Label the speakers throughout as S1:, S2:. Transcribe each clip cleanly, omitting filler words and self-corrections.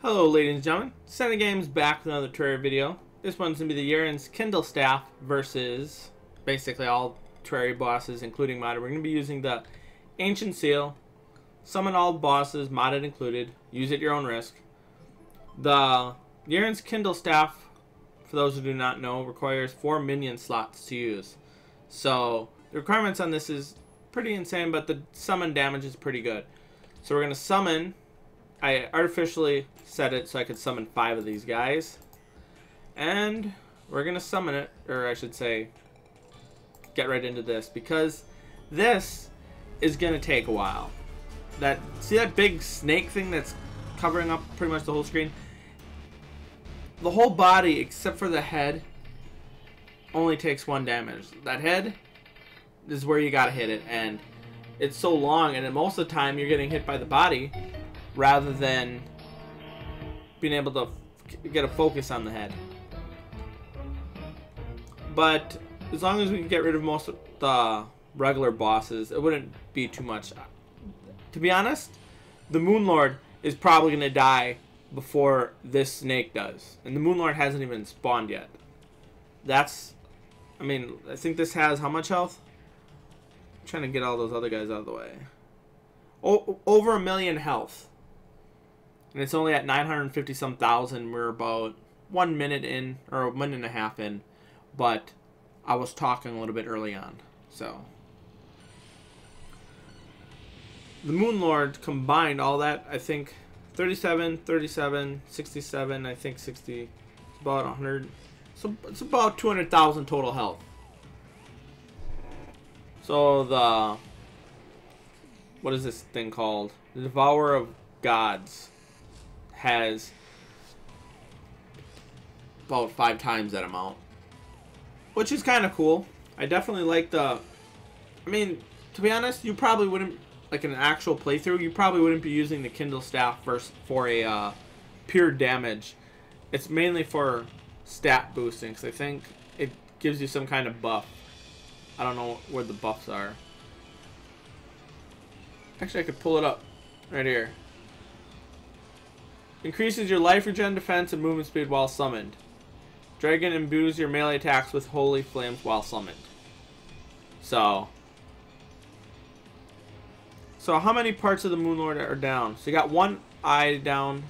S1: Hello ladies and gentlemen, Nsanity Games back with another Terraria video. This one's going to be the Yharon's Kindle Staff versus basically all Terraria bosses including modded. We're going to be using the Ancient Seal, summon all bosses, modded included, use at your own risk. The Yharon's Kindle Staff, for those who do not know, requires 4 minion slots to use. So the requirements on this is pretty insane, but the summon damage is pretty good. So we're going to summon. I artificially set it so I could summon 5 of these guys. And we're going to summon it, or I should say, get right into this, because this is going to take a while. See that big snake thing that's covering up pretty much the whole screen? The whole body, except for the head, only takes 1 damage. That head is where you got to hit it, and it's so long, and most of the time you're getting hit by the body rather than being able to get a focus on the head. But as long as we can get rid of most of the regular bosses, it wouldn't be too much. To be honest, the Moon Lord is probably going to die before this snake does. And the Moon Lord hasn't even spawned yet. I think this has how much health? I'm trying to get all those other guys out of the way. Over 1 million health. And it's only at 950 some thousand. We're about 1 minute in, or 1.5 minutes in. But I was talking a little bit early on. So the Moon Lord combined all that, I think 37, 37, 67, I think 60. It's about 100. So it's about 200,000 total health. So what is this thing called? The Devourer of Gods has about 5 times that amount, which is kind of cool. I definitely like to be honest, you probably wouldn't, like in an actual playthrough, you probably wouldn't be using the Kindle Staff for a pure damage. It's mainly for stat boosting, because I think it gives you some kind of buff. I don't know where the buffs are. Actually, I could pull it up right here. Increases your life regen, defense, and movement speed while summoned. Dragon imbues your melee attacks with holy flames while summoned. So how many parts of the Moon Lord are down? So you got 1 eye down.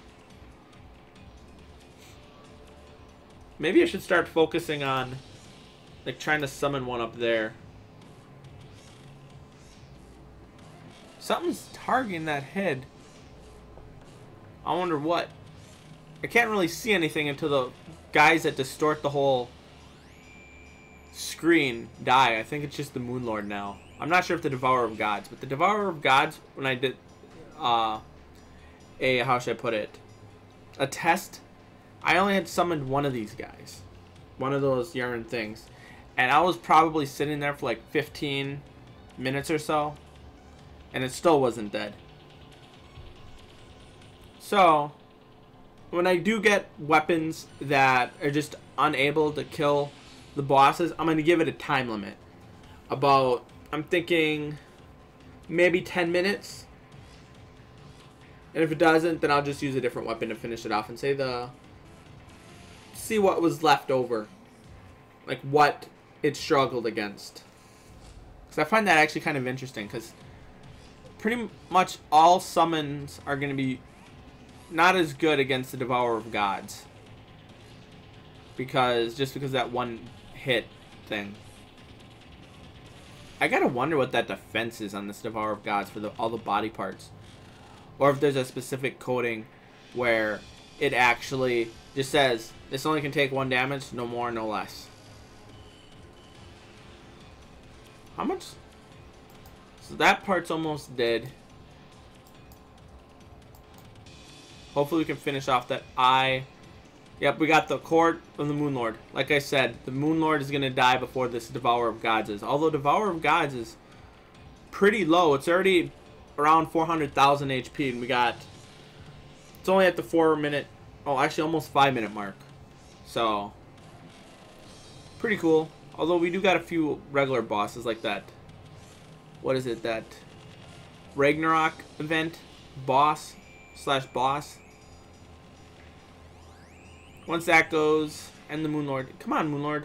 S1: Maybe I should start focusing on like trying to summon one up there. Something's targeting that head. I wonder what. I can't really see anything until the guys that distort the whole screen die. I think it's just the Moon Lord now. I'm not sure if the Devourer of Gods, but the Devourer of Gods, when I did how should I put it? A test, I only had summoned one of these guys. One of those Yharon things. And I was probably sitting there for like 15 minutes or so, and it still wasn't dead. So when I do get weapons that are just unable to kill the bosses, I'm going to give it a time limit. I'm thinking maybe 10 minutes. And if it doesn't, then I'll just use a different weapon to finish it off and see what was left over. Like what it struggled against. Because I find that actually kind of interesting, because pretty much all summons are going to be not as good against the Devourer of Gods, because that one hit thing. I gotta wonder what that defense is on this Devourer of Gods for all the body parts, or if there's a specific coding where it actually just says this only can take 1 damage, no more, no less. How much? So that part's almost dead. Hopefully we can finish off that eye. Yep, we got the core of the Moon Lord. Like I said, the Moon Lord is going to die before this Devourer of Gods is. Although Devourer of Gods is pretty low. It's already around 400,000 HP. And it's only at the 4 minute, actually almost 5 minute mark. So, pretty cool. Although we do got a few regular bosses like that. What is it? That Ragnarok event boss /boss. Once that goes, and the Moonlord. Come on, Moonlord.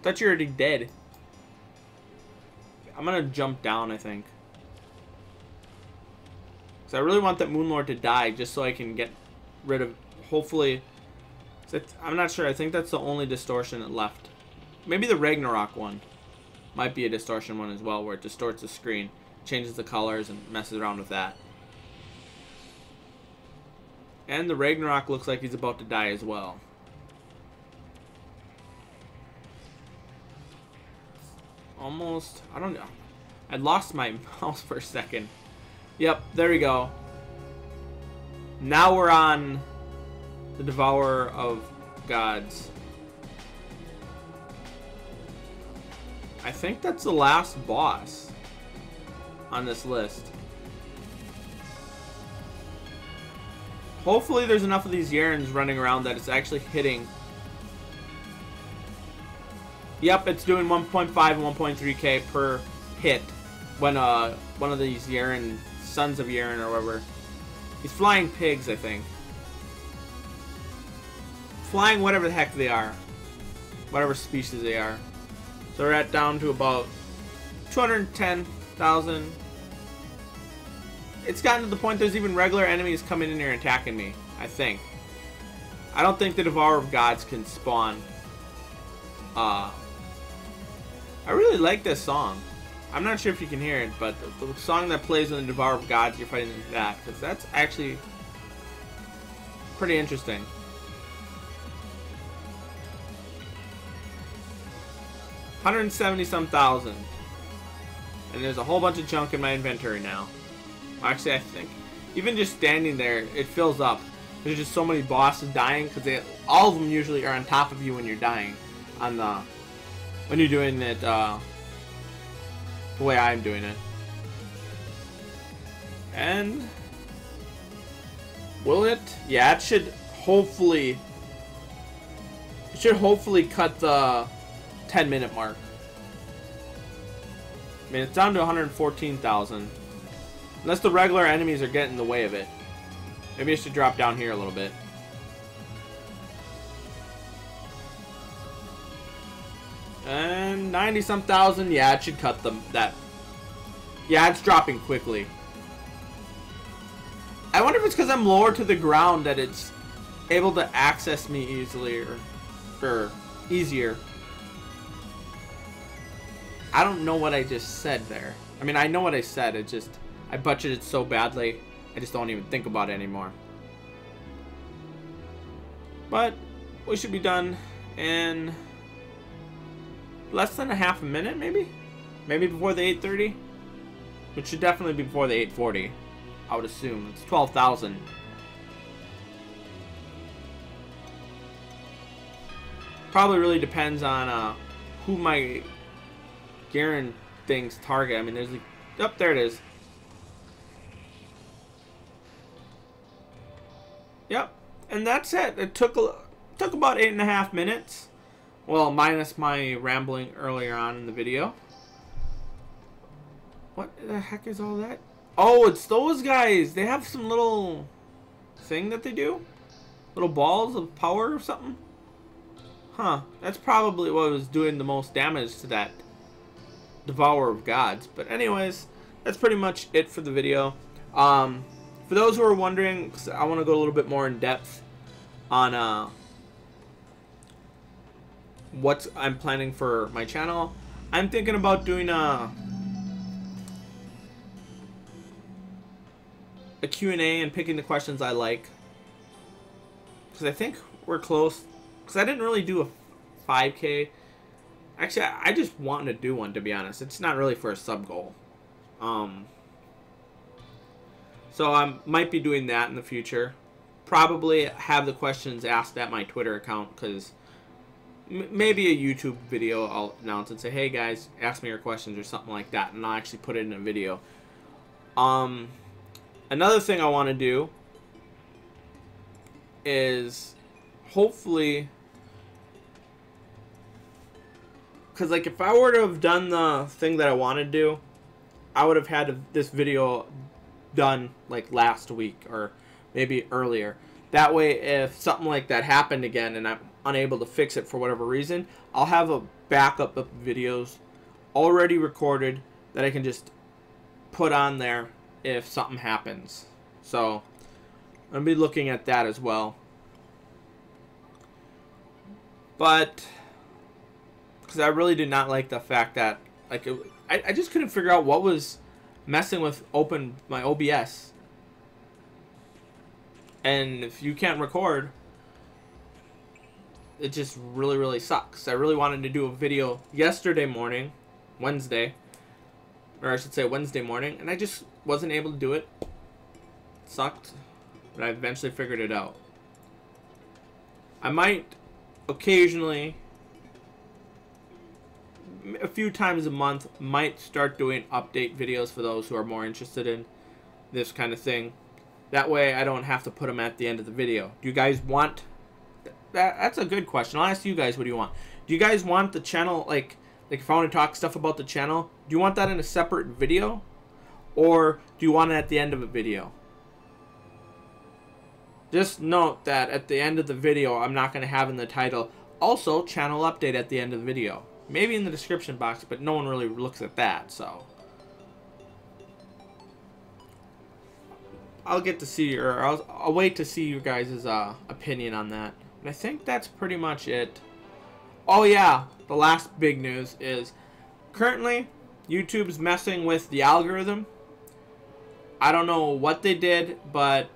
S1: Thought you were already dead. I'm gonna jump down, I think. Because I really want that Moonlord to die just so I can get rid of, hopefully. I'm not sure. I think that's the only distortion left. Maybe the Ragnarok one might be a distortion one as well, where it distorts the screen, changes the colors, and messes around with that. And the Ragnarok looks like he's about to die as well. Almost. I don't know. I lost my mouse for a second. Yep, there we go. Now we're on the Devourer of Gods. I think that's the last boss on this list. Hopefully there's enough of these Yharons running around that it's actually hitting. Yep, it's doing 1.5 and 1.3k per hit when one of these Yharon, Sons of Yharon or whatever. He's flying pigs, I think. Flying whatever the heck they are. Whatever species they are. So we're at down to about 210,000. It's gotten to the point there's even regular enemies coming in here and attacking me, I think. I don't think the Devourer of Gods can spawn. I really like this song. I'm not sure if you can hear it, but the song that plays when the Devourer of Gods, you're fighting that, because that's actually pretty interesting. $170-some thousand. And there's a whole bunch of junk in my inventory now. Actually, I think even just standing there, it fills up. There's just so many bosses dying because all of them usually are on top of you when you're dying. On the when you're doing it the way I'm doing it. And will it? Yeah, it should hopefully. It should hopefully cut the 10-minute mark. I mean, it's down to 114,000. Unless the regular enemies are getting in the way of it. Maybe I should drop down here a little bit. And 90-some thousand. Yeah, it should cut that. Yeah, it's dropping quickly. I wonder if it's because I'm lower to the ground that it's able to access me easily or easier. I don't know what I just said there. I mean, I know what I said. It just I butchered it so badly, I just don't even think about it anymore. But we should be done in less than a half a minute, maybe? Maybe before the 8:30? Which should definitely be before the 8:40. I would assume. It's 12,000. Probably really depends on who my Yharon things target. I mean, there's like, oh, there it is. Yep, and that's it. It took about 8.5 minutes. Well, minus my rambling earlier on in the video. What the heck is all that? Oh, it's those guys. They have some little thing that they do. Little balls of power or something. Huh. That's probably what was doing the most damage to that Devourer of Gods. But anyways, that's pretty much it for the video. For those who are wondering, 'cause I want to go a little bit more in depth on what I'm planning for my channel. I'm thinking about doing a Q&A and picking the questions I like. Because I think we're close. Because I didn't really do a 5K. Actually, I just wanted to do one, to be honest. It's not really for a sub goal. So I might be doing that in the future. Probably have the questions asked at my Twitter account, because maybe a YouTube video I'll announce and say, hey guys, ask me your questions or something like that, and I'll actually put it in a video. Another thing I want to do is hopefully, because like if I were to have done the thing that I want to do, I would have had this video done like last week or maybe earlier. That way, if something like that happened again and I'm unable to fix it for whatever reason, I'll have a backup of videos already recorded that I can just put on there if something happens. So I'm going to be looking at that as well. But because I really did not like the fact that I just couldn't figure out what was messing with my OBS. And if you can't record, it just really sucks. I really wanted to do a video yesterday morning, Wednesday, or I should say Wednesday morning, and I just wasn't able to do it. It sucked, but I eventually figured it out. I might occasionally, a few times a month, might start doing update videos for those who are more interested in this kind of thing. That way I don't have to put them at the end of the video. Do you guys want that? That's a good question. I'll ask you guys, what do you want? Do you guys want the channel, like if I want to talk stuff about the channel, do you want that in a separate video? Or do you want it at the end of a video? Just note that at the end of the video, I'm not going to have in the title, also channel update at the end of the video. Maybe in the description box, but no one really looks at that, so. I'll get to see, or I'll wait to see you guys' opinion on that. And I think that's pretty much it. Oh yeah, the last big news is currently YouTube's messing with the algorithm. I don't know what they did, but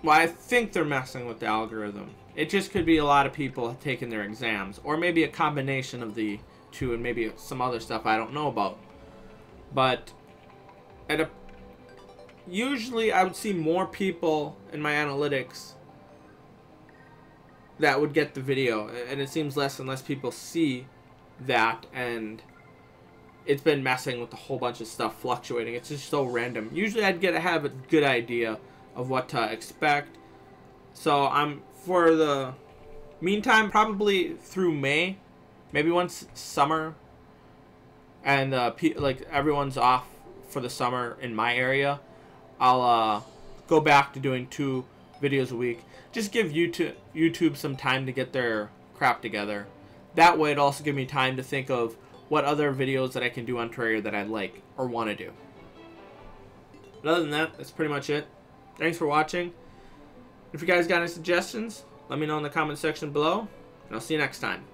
S1: well, I think they're messing with the algorithm. It just could be a lot of people taking their exams, or maybe a combination of the two, and maybe some other stuff I don't know about. But usually I would see more people in my analytics that would get the video, and it seems less and less people see that, and it's been messing with a whole bunch of stuff, fluctuating. It's just so random. Usually I'd have a good idea of what to expect. So I'm, for the meantime, probably through May, maybe once summer and like everyone's off for the summer in my area, I'll go back to doing 2 videos a week. Just give YouTube some time to get their crap together. That way it'll also give me time to think of what other videos that I can do on Terraria that I like or want to do. But other than that, that's pretty much it. Thanks for watching. If you guys got any suggestions, let me know in the comment section below, and I'll see you next time.